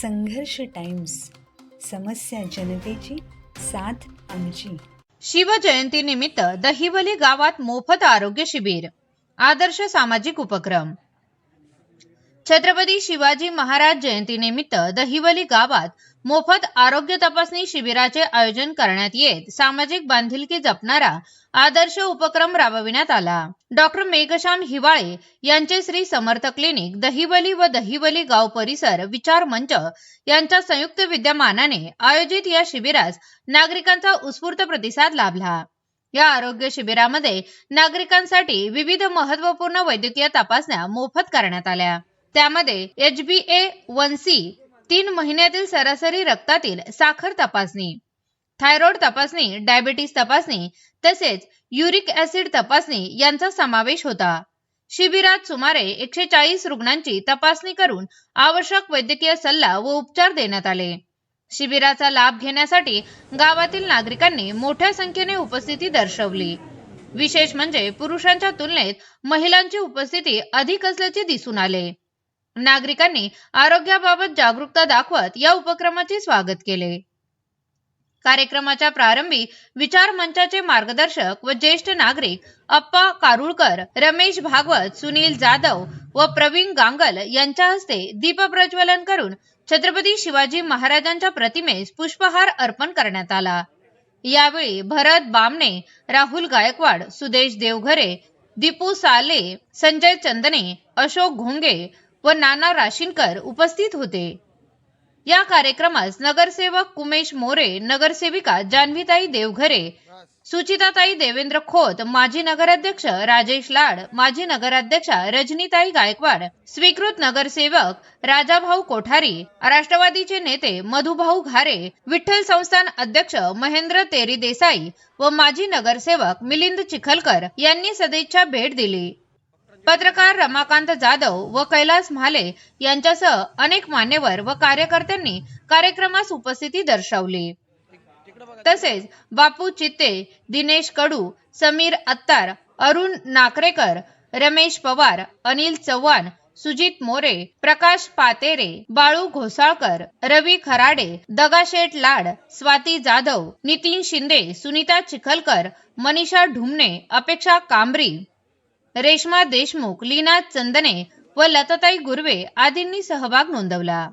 संघर्ष टाइम्स, समस्या जनतेची, साथ आमची. शिवजयंतीनिमित्त दहिवली गावात मोफत आरोग्य शिबिर, आदर्श सामाजिक उपक्रम. छत्रपती शिवाजी महाराज जयंतीनिमित्त दहिवली गावात मोफत आरोग्य तपासणी शिबिराचे आयोजन करण्यात येत सामाजिक बांधिलकी जपणारा आदर्श उपक्रम राबविण्यात आला. डॉक्टर मेघश्याम हिवाळे यांचे श्री समर्थ क्लिनिक दहिवली व दहिवली गाव परिसर विचार मंच यांच्या संयुक्त विद्यमानाने आयोजित या शिबिरास नागरिकांचा उत्स्फूर्त प्रतिसाद लाभला. या आरोग्य शिबिरामध्ये नागरिकांसाठी विविध महत्त्वपूर्ण वैद्यकीय तपासण्या मोफत करण्यात आल्या. त्यामध्ये HbA1c 3 महिन्यातील सरासरी रक्तातील साखर तपासणी, थायरॉइड तपासणी, डायबिटीस तपासणी तसेच युरिक ऍसिड तपासणी यांचा समावेश होता. शिबिरात सुमारे 140 रुग्णांची तपासणी करून आवश्यक वैद्यकीय सल्ला व उपचार देण्यात आले. शिबिराचा लाभ घेण्यासाठी गावातील नागरिकांनी मोठ्या संख्येने उपस्थिती दर्शवली. विशेष म्हणजे पुरुषांच्या तुलनेत महिलांची उपस्थिती अधिक असल्याचे दिसून आले. नागरिकांनी आरोग्याबाबत जागरूकता दाखवत या उपक्रमाचे स्वागत केले. कार्यक्रमाच्या प्रारंभी विचार मंचाचे मार्गदर्शक व ज्येष्ठ नागरिक अप्पा कारुळकर, रमेश भागवत, सुनील जाधव व प्रवीण गांगल यांच्या हस्ते दीप प्रज्वलन करून छत्रपती शिवाजी महाराजांच्या प्रतिमेस पुष्पहार अर्पण करण्यात आला. यावेळी भरत बामणे, राहुल गायकवाड, सुदेश देवघरे, दीपू साले, संजय चंदने, अशोक घोंगे व नाना राशीनकर उपस्थित होते. या कार्यक्रमास नगरसेवक कुमेश मोरे, नगरसेविका जान्हवीताई देवघरे, सुचिताताई देवेंद्र खोत, माजी नगराध्यक्ष राजेश लाड, माजी नगराध्यक्षा रजनीताई गायकवाड, स्वीकृत नगरसेवक राजाभाऊ कोठारी, राष्ट्रवादीचे नेते मधुभाऊ घारे, विठ्ठल संस्थान अध्यक्ष महेंद्र तेरी देसाई व माजी नगरसेवक मिलिंद चिखलकर यांनी सदिच्छा भेट दिली. पत्रकार रमाकांत जाधव व कैलास म्हाले यांच्यासह अनेक मान्यवर व कार्यकर्त्यांनी कार्यक्रमास उपस्थिती दर्शवली. तसेच बापू चित्ते, दिनेश कडू, समीर अत्तार, अरुण नाकरेकर, रमेश पवार, अनिल चव्हाण, सुजित मोरे, प्रकाश पातेरे, बाळू घोसाळकर, रवी खराडे, दगाशेठ लाड, स्वाती जाधव, नितीन शिंदे, सुनीता चिखलकर, मनीषा ढुमणे, अपेक्षा कांबरी, रेश्मा देशमुख, लीना चंदने व लताताई गुरवे आदींनी सहभाग नोंदवला.